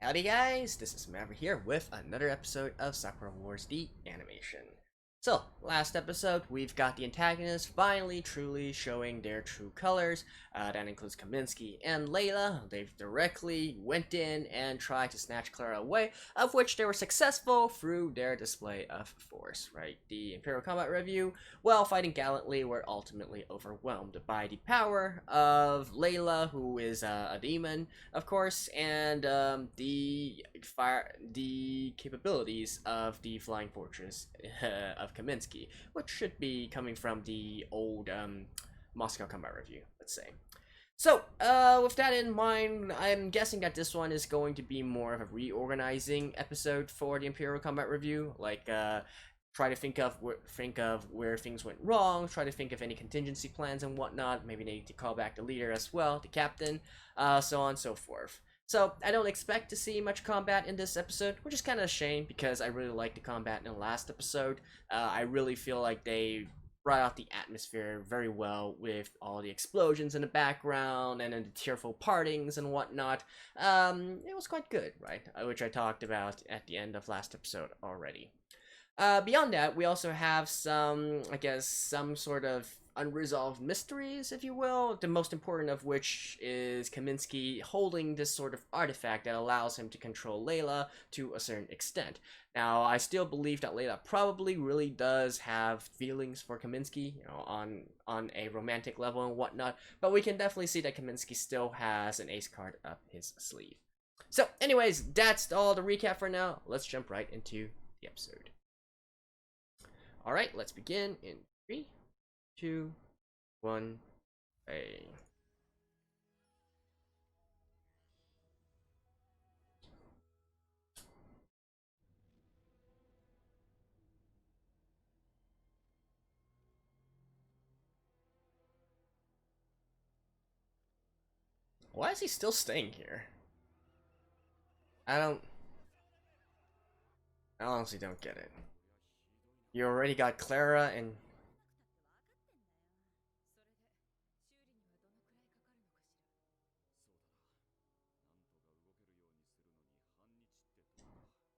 Howdy guys, this is Maverick here with another episode of Sakura Wars the Animation. So, last episode, we've got the antagonists finally truly showing their true colors. That includes Kaminsky and Layla. They directly went in and tried to snatch Clara away, of which they were successful through their display of force, right? The Imperial Combat Review, while fighting gallantly, were ultimately overwhelmed by the power of Layla, who is a demon, of course, and the capabilities of the Flying Fortress of Kaminsky, which should be coming from the old Moscow Combat Review, let's say. So, with that in mind, I'm guessing that this one is going to be more of a reorganizing episode for the Imperial Combat Review, like, try to think of where things went wrong, try to think of any contingency plans and whatnot, maybe they need to call back the leader as well, the captain, so on and so forth. So, I don't expect to see much combat in this episode, which is kind of a shame because I really liked the combat in the last episode. I really feel like they brought out the atmosphere very well with all the explosions in the background and then the tearful partings and whatnot. It was quite good, right? Which I talked about at the end of last episode already. Beyond that, we also have some, I guess, some sort of unresolved mysteries, if you will, the most important of which is Kaminsky holding this sort of artifact that allows him to control Layla to a certain extent. Now, I still believe that Layla probably really does have feelings for Kaminsky, on a romantic level and whatnot, but we can definitely see that Kaminsky still has an ace card up his sleeve. So, anyways, that's all the recap for now. Let's jump right into the episode. Alright, let's begin in 3, 2, 1, play. Why is he still staying here? I honestly don't get it. You already got Clara and...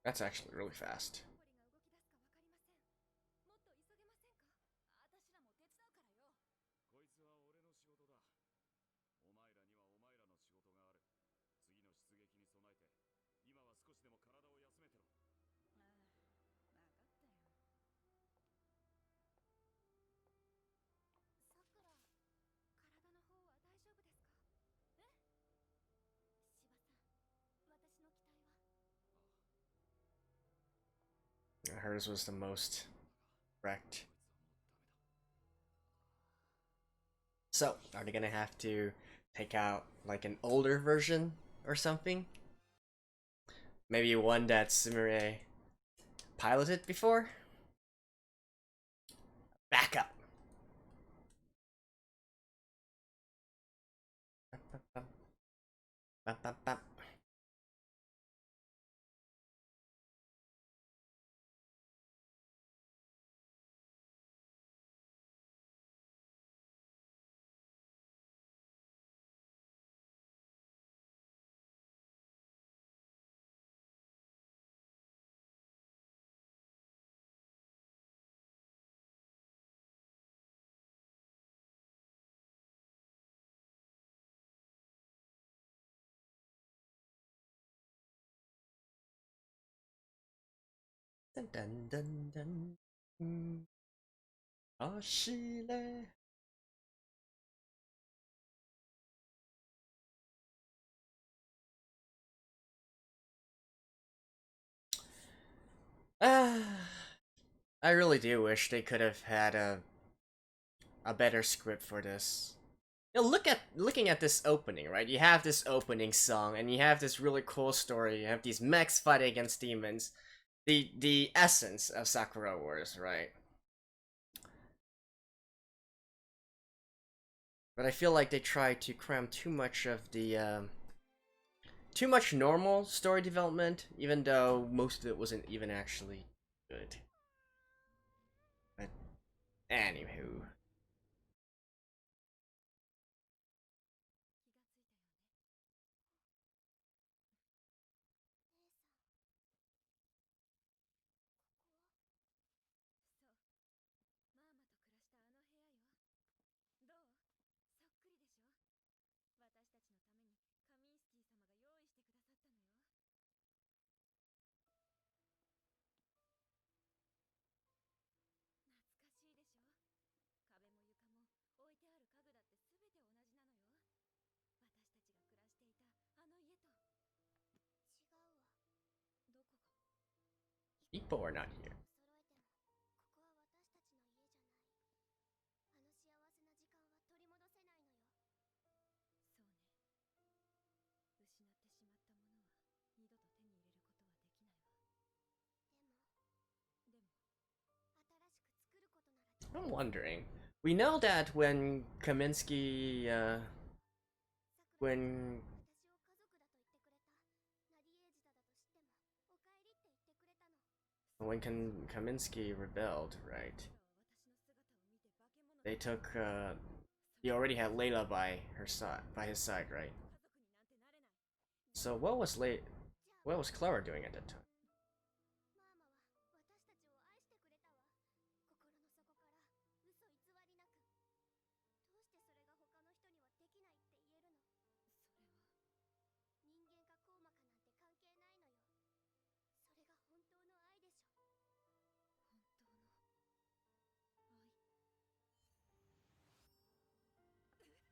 That's actually really fast. Hers was the most wrecked. So, are they gonna have to take out like an older version or something? Maybe one that Sumire piloted before? Back up. Dun dun dun dun. Ashile. I really do wish they could have had a better script for this. You know, looking at this opening, right? You have this opening song, and you have this really cool story. You have these mechs fighting against demons. The essence of Sakura Wars, right? But I feel like they tried to cram too much of the too much normal story development, even though most of it wasn't even actually good. But anywho. People are not here. 二度と手に入れることはできないわ。でも I'm wondering. We know that when Kaminsky, when Kaminsky rebelled, right? They took, he already had Layla by his side, right? So what was Clara doing at that time?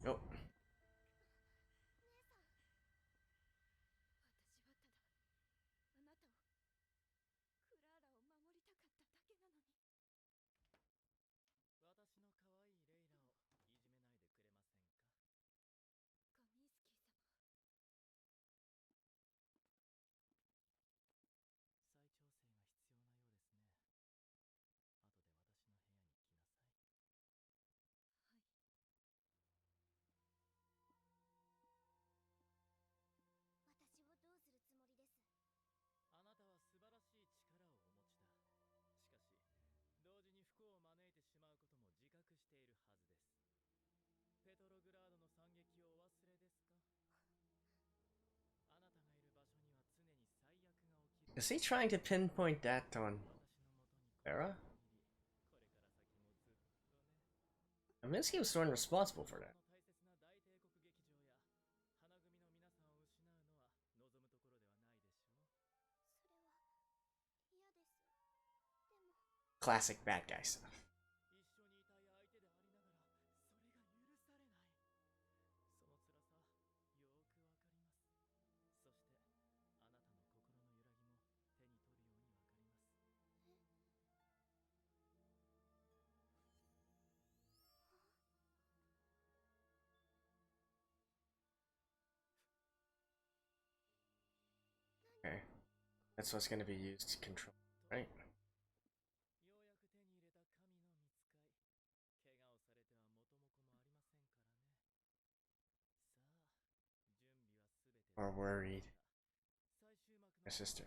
Oh. 私の可愛いレイラをいじめないでくれませんか？カミンスキー様。再調整が必要なようですね。後で私の部屋に来なさい。はい。私をどうするつもりです？あなたは素晴らしい力をお持ちだ。しかし同時に不幸を招いてしまうことも自覚しているはずです。ペトログラードの惨劇をお忘れですか？あなたがいる場所には常に最悪が起きる。 Is he trying to pinpoint that on Clara? Kaminsky was the one responsible for that. Classic bad guy stuff. Okay. That's what's going to be used to control, right? Or worried. My sister.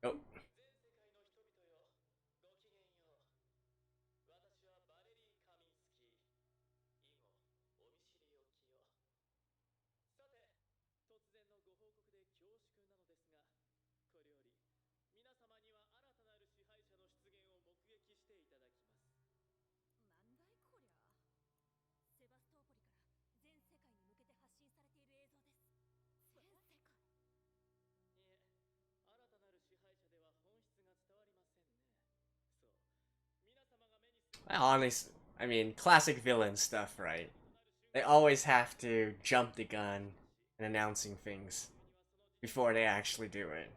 Oh. Honestly, I mean, classic villain stuff, right? They always have to jump the gun in announcing things before they actually do it.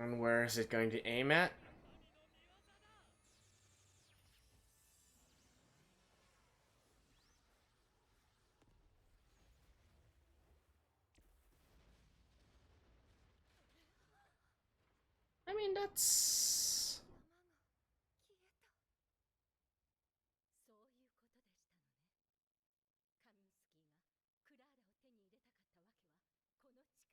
And where is it going to aim at? I mean, that's... そういうことでしたのね。カミンスキーがクラーラを手に入れたかったわけはこの力を得るためだった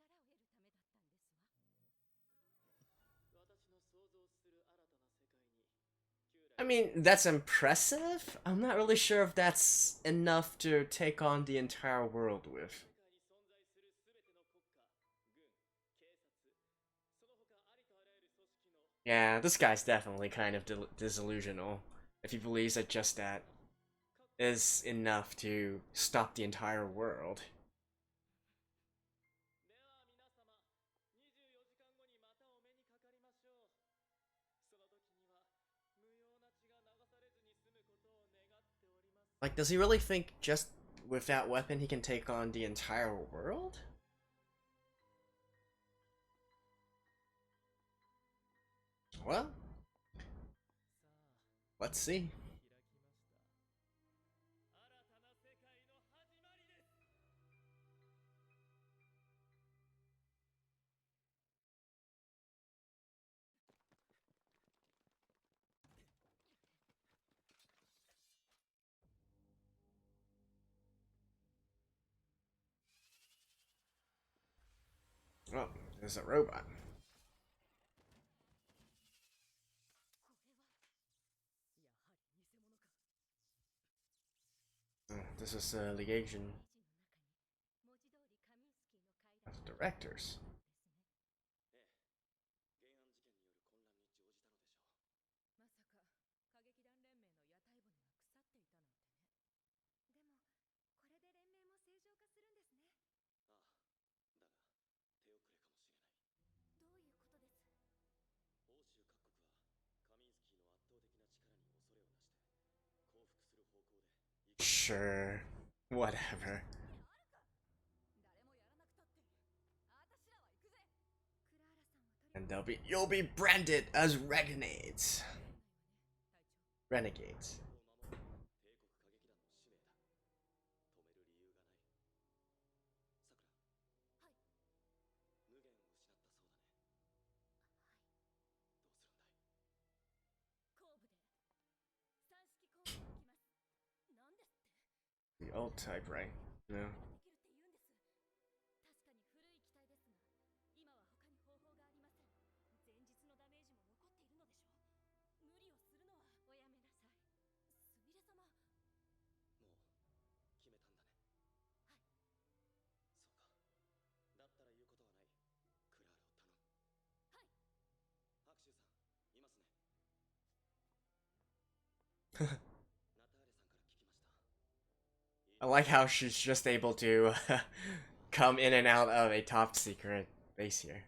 んですわ。私の想像する新たな世界に旧来 I mean, that's impressive. I'm not really sure if that's enough to take on the entire world with. Yeah, this guy's definitely kind of disillusional if he believes that just that is enough to stop the entire world. Like, does he really think just with that weapon he can take on the entire world? Well, let's see. Oh, there's a robot. Oh, this is the legation of the directors. Sure, whatever. And you'll be branded as renegades. Renegades. The old type, right? No. I like how she's just able to come in and out of a top secret base here.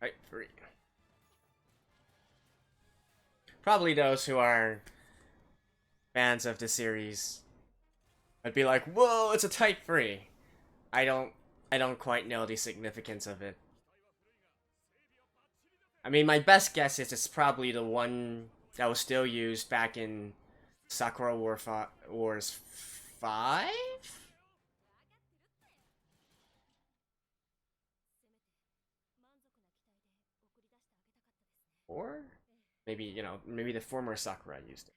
Right, free. Probably those who are fans of the series would be like, "Whoa, it's a Type 3." I don't I don't quite know the significance of it. I mean, my best guess is it's probably the one that was still used back in Sakura Wars 5? Or maybe, maybe the former Sakura used it.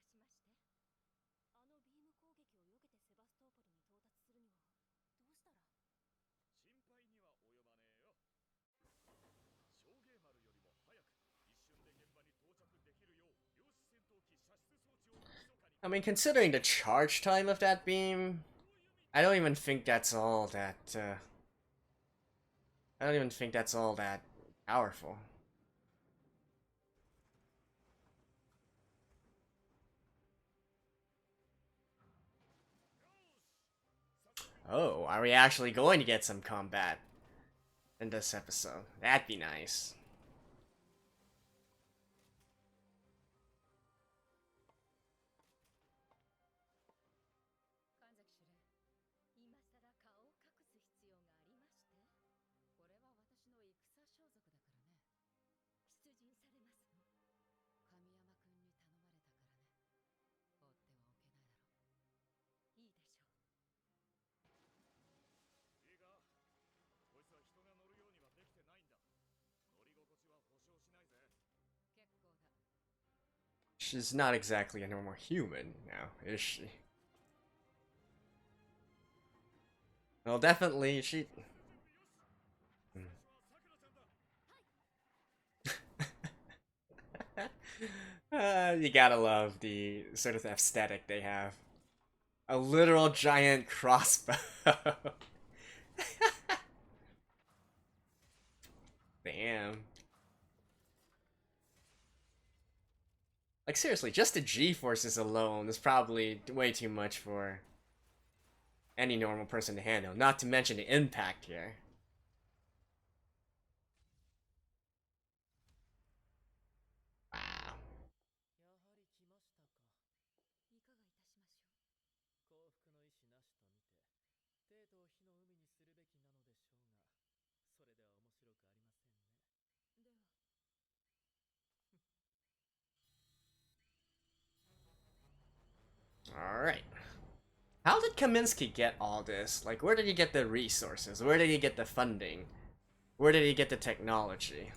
I mean, considering the charge time of that beam, I don't even think that's all that, I don't even think that's all that powerful. Oh, are we actually going to get some combat in this episode? That'd be nice. She's not exactly a normal human now, is she? Well, definitely she. You gotta love the sort of aesthetic they have. A literal giant crossbow. Damn. Like, seriously, just the G-forces alone is probably way too much for any normal person to handle, not to mention the impact here. Wow. やはり来ましたか。いかがいたしましょう。幸福の意志なしと見て、帝都を火の海にするべきなのでしょうが、それでは面白くありませんね。では。Alright. How did Kaminsky get all this? Like, where did he get the resources? Where did he get the funding? Where did he get the technology?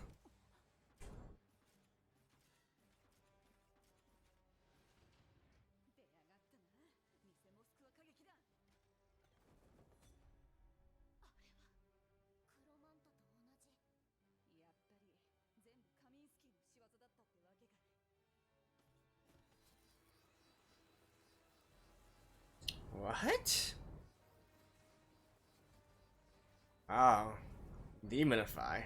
What? Oh. Demonify.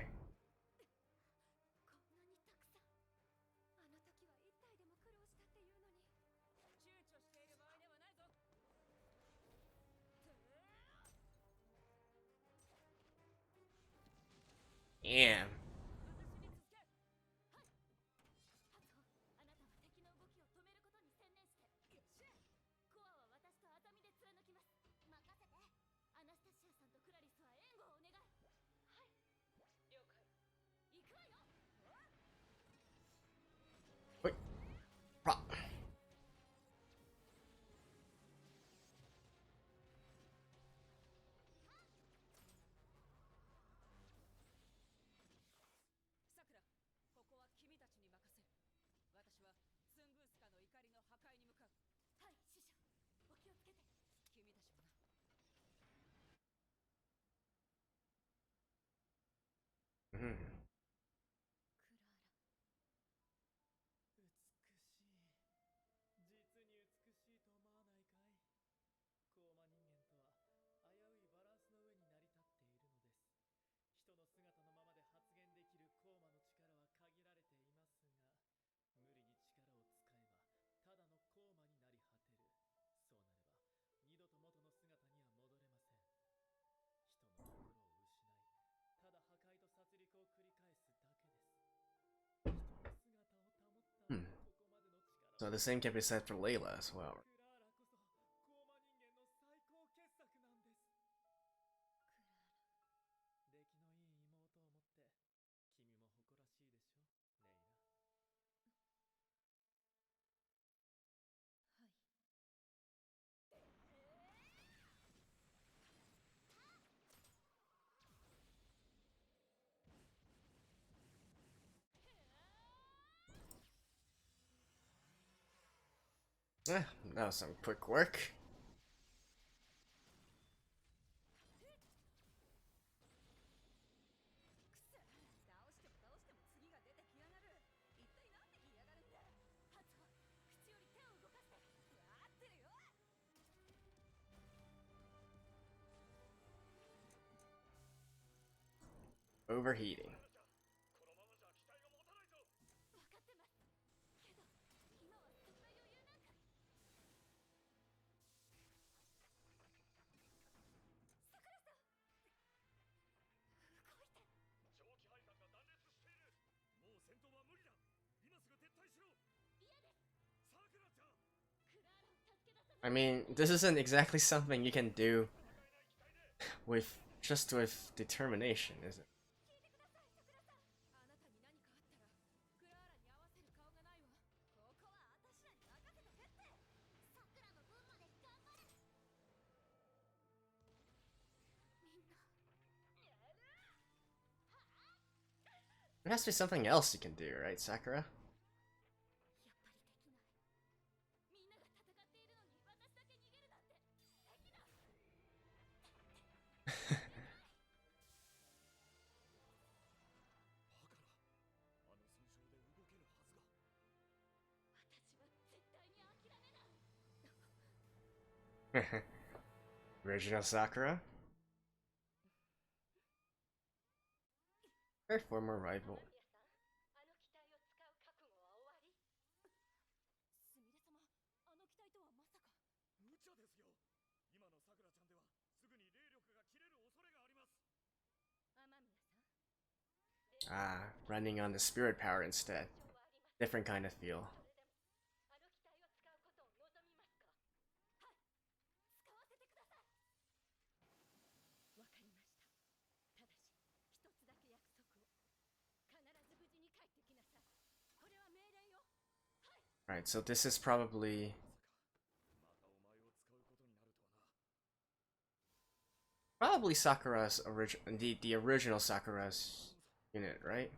Damn. Wait. Mm. 実に美しいと思わないかい。高魔人間とは危ういバランスの上に成り立っているのです。人の姿のままで発言できる高魔の力は限られていますが、無理に力を使えばただの高魔になり果てる。そうなれば二度と元の姿には戻れません。人の心を失い、ただ破壊と殺戮を繰り返すだけです。人の姿を保ったここまでの力を。So the same can be said for Layla as well. クラーラこそ高魔人間の最高傑作なんです。クラーラ。出来のいい妹を持って君も誇らしいでしょ、レイラ。はい。That was some quick work. Overheating. I mean, this isn't exactly something you can do with just with determination, is it? There has to be something else you can do, right, Sakura? Original Sakura? Her former rival. 無茶ですよ。今のさくらちゃんではすぐに霊力が切れる恐れがあります。Ah, running on the spirit power instead. Different kind of feel. Right, so this is probably... Probably Sakura's the original Sakura's unit, right?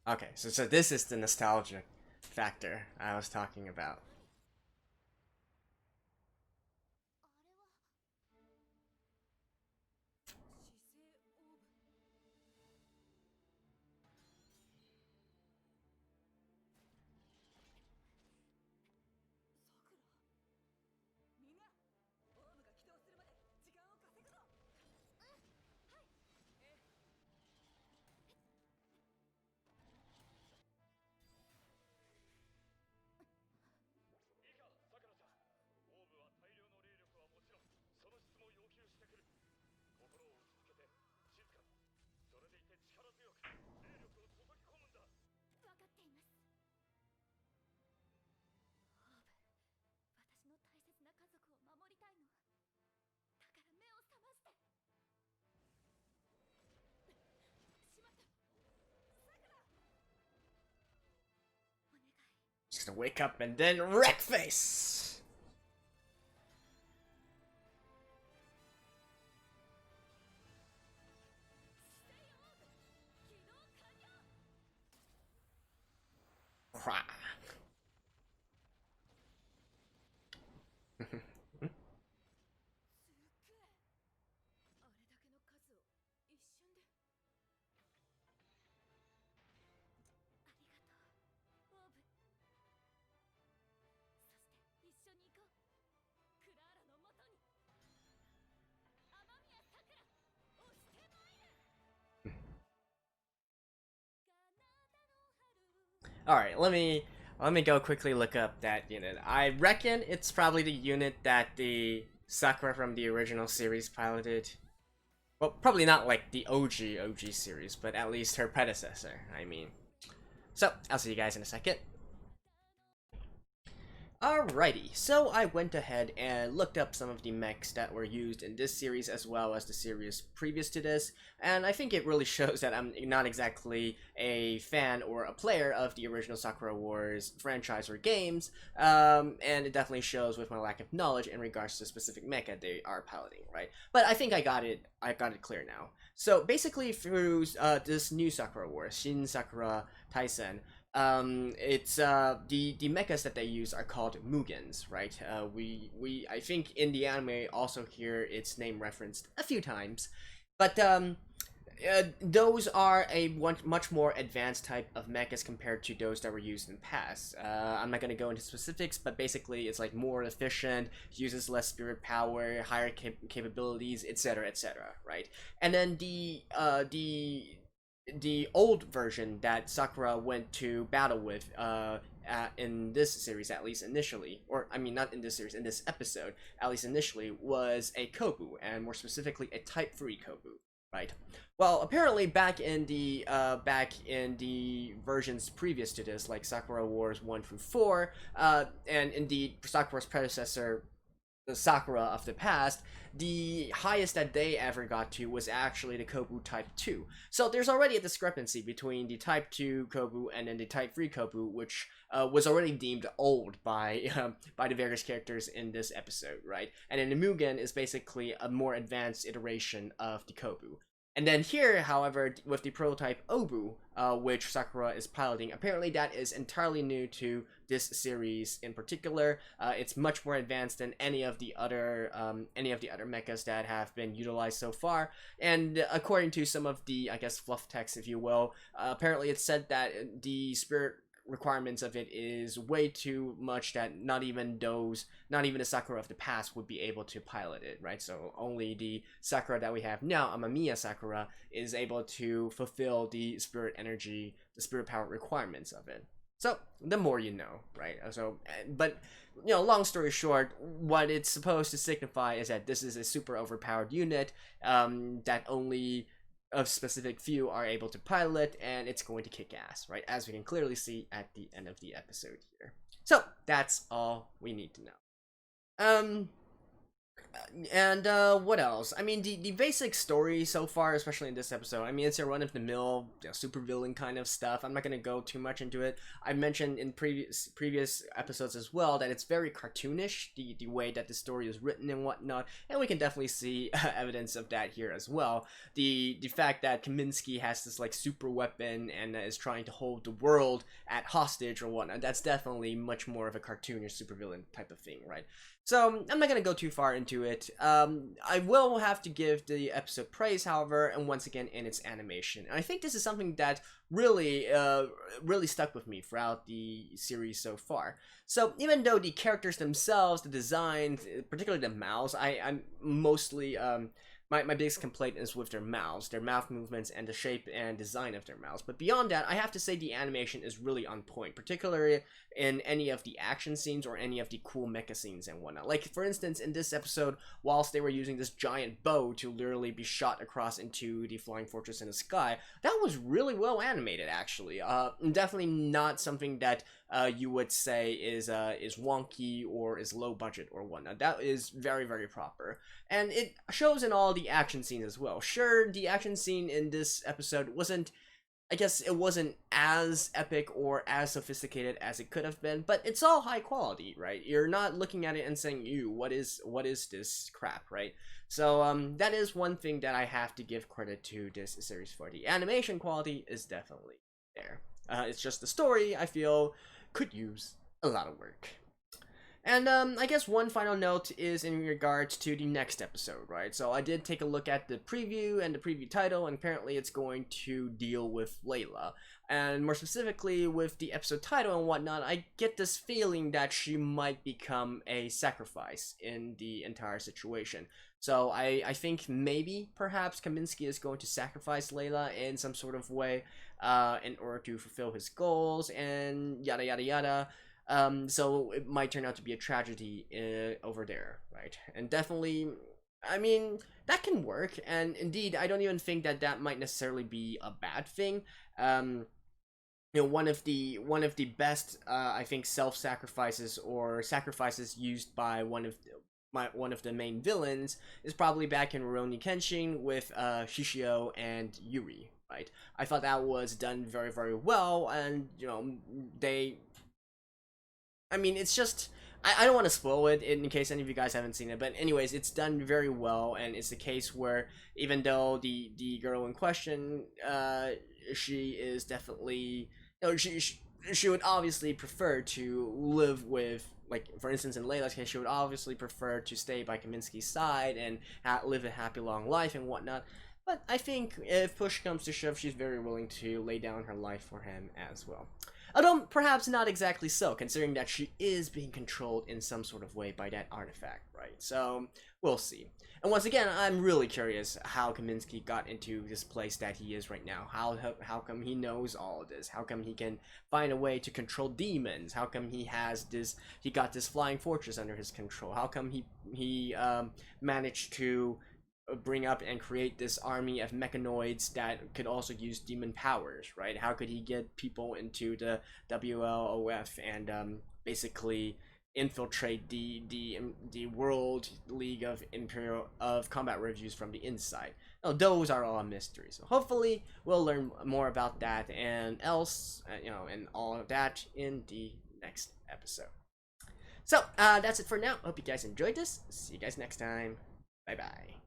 Okay, so this is the nostalgic factor I was talking about. Just gonna wake up and then wreck face. Alright, let me go quickly look up that unit. I reckon it's probably the unit that the Sakura from the original series piloted. Well, probably not like the OG series, but at least her predecessor, I mean. So, I'll see you guys in a second. Alrighty, so I went ahead and looked up some of the mechs that were used in this series as well as the series previous to this, and I think it really shows that I'm not exactly a fan or a player of the original Sakura Wars franchise or games, and it definitely shows with my lack of knowledge in regards to the specific mecha they are piloting, right? But I think I got it clear now. So basically through this new Sakura Wars, Shin Sakura Taisen, it's the mechas that they use are called Mugens, right? I think in the anime also hear its name referenced a few times, but those are a much more advanced type of mechas compared to those that were used in the past. I'm not going to go into specifics, but basically it's like more efficient, uses less spirit power, higher capabilities, etc., etc., right? And then the old version that Sakura went to battle with in this series, at least initially, or I mean not in this series, in this episode, at least initially, was a Kobu, and more specifically a Type 3 Kobu, right? Well, apparently back in the versions previous to this, like Sakura Wars 1 through 4, and indeed Sakura's predecessor, the Sakura of the past, the highest that they ever got to was actually the Kobu Type 2. So there's already a discrepancy between the Type 2 Kobu and then the Type 3 Kobu, which was already deemed old by the various characters in this episode, right? And then the Mugen is basically a more advanced iteration of the Kobu. And then here, however, with the prototype Obu, which Sakura is piloting, apparently that is entirely new to this series in particular. It's much more advanced than any of the other mechas that have been utilized so far. And according to some of the, I guess, fluff text, if you will, apparently it said that the spirit requirements of it is way too much that not even the Sakura of the past would be able to pilot it, right? So only the Sakura that we have now, Amamiya Sakura, is able to fulfill the spirit energy, the spirit power requirements of it. So the more you know, right? So, but long story short, what it's supposed to signify is that this is a super overpowered unit that only a specific few are able to pilot, and it's going to kick ass, right? As we can clearly see at the end of the episode here. So that's all we need to know. And what else? I mean, the basic story so far, especially in this episode, I mean, it's a run-of-the-mill, supervillain kind of stuff. I'm not gonna go too much into it. I mentioned in previous episodes as well that it's very cartoonish, the way that the story is written and whatnot, and we can definitely see evidence of that here as well. The fact that Kaminsky has this like super weapon and is trying to hold the world at hostage or whatnot, that's definitely much more of a cartoonish supervillain type of thing, right? So I'm not gonna go too far into it. I will have to give the episode praise, however, and once again in its animation. And I think this is something that really stuck with me throughout the series so far. So even though the characters themselves, the designs, particularly the mouths, I'm mostly my biggest complaint is with their mouths, their mouth movements, and the shape and design of their mouths. But beyond that, I have to say the animation is really on point, particularly in any of the action scenes or any of the cool mecha scenes and whatnot. Like, for instance, in this episode, whilst they were using this giant bow to literally be shot across into the flying fortress in the sky, that was really well animated, actually. Definitely not something that you would say is wonky or is low budget or whatnot. That is very, very proper. And it shows in all the action scenes as well. Sure, the action scene in this episode wasn't, I guess it wasn't as epic or as sophisticated as it could have been, but it's all high quality, right? You're not looking at it and saying, ew, what is this crap, right? So that is one thing that I have to give credit to this series for. The animation quality is definitely there. It's just the story, I feel, could use a lot of work. And I guess one final note is in regards to the next episode, right? So I did take a look at the preview and the preview title, and apparently it's going to deal with Layla. And more specifically with the episode title and whatnot, I get this feeling that she might become a sacrifice in the entire situation. So I think maybe, perhaps, Kaminsky is going to sacrifice Layla in some sort of way in order to fulfill his goals and yada yada yada. So it might turn out to be a tragedy over there, right? And definitely, I mean, that can work, and indeed, I don't even think that that might necessarily be a bad thing. One of the best, I think, self-sacrifices or sacrifices used by one of the main villains is probably back in Rurouni Kenshin with Shishio and Yuri, right? I thought that was done very, very well, and I mean, it's just, I don't want to spoil it in case any of you guys haven't seen it, but anyways, it's done very well, and it's a case where even though the girl in question, she is definitely, she would obviously prefer to live with, like, for instance, in Layla's case, she would obviously prefer to stay by Kaminsky's side and live a happy long life and whatnot. But I think if push comes to shove, she's very willing to lay down her life for him as well. Although perhaps not exactly so, considering that she is being controlled in some sort of way by that artifact, right? So we'll see. And once again, I'm really curious how Kaminsky got into this place that he is right now. How come he knows all of this? How come he can find a way to control demons? How come he got this flying fortress under his control? How come he managed to bring up and create this army of mechanoids that could also use demon powers, right? How could he get people into the WLOF and basically infiltrate the World League of Combat Reviews from the inside? Now, those are all mysteries. So hopefully we'll learn more about that and else, and all of that in the next episode. So that's it for now. Hope you guys enjoyed this. See you guys next time. Bye bye.